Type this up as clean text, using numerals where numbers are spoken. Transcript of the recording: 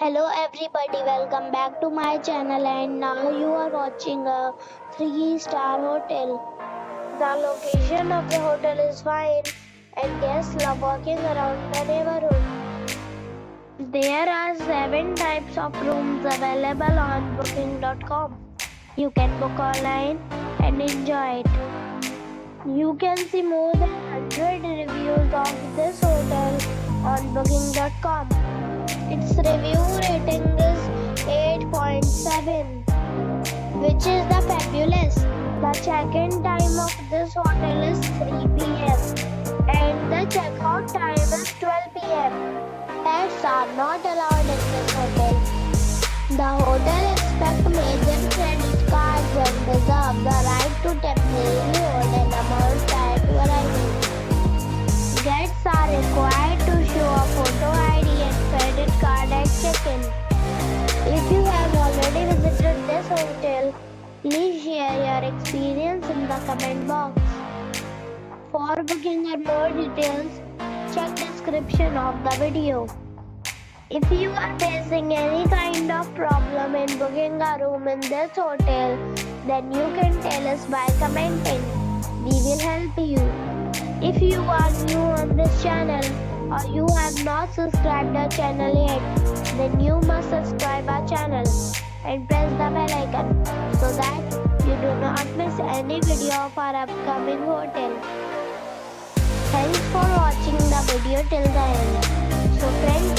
Hello everybody, welcome back to my channel and now you are watching a 3-star hotel. The location of the hotel is fine and guests love walking around the neighborhood. There are 7 types of rooms available on booking.com. You can book online and enjoy it. You can see more than 100 reviews of this hotel on booking.com. Its review rating is 8.7, which is the fabulous. The check-in time of this hotel is 3 p.m. and the check-out time is 12 p.m. Pets are not allowed in this hotel. The hotel expects major credit cards and reserves the right to temporarily hold an amount prior to arrival. Guests are required to show a photo ID and credit card at check-in. If you have already visited this hotel, please share your experience in the comment box. For booking or more details, check description of the video. If you are facing any kind of problem in booking a room in this hotel, then you can tell us by commenting. We will help you. If you are new on this channel or you have not subscribed our channel yet, then you must subscribe our channel and press the bell icon so that you do not miss any video of our upcoming hotel. Thanks for watching the video till the end. So friends,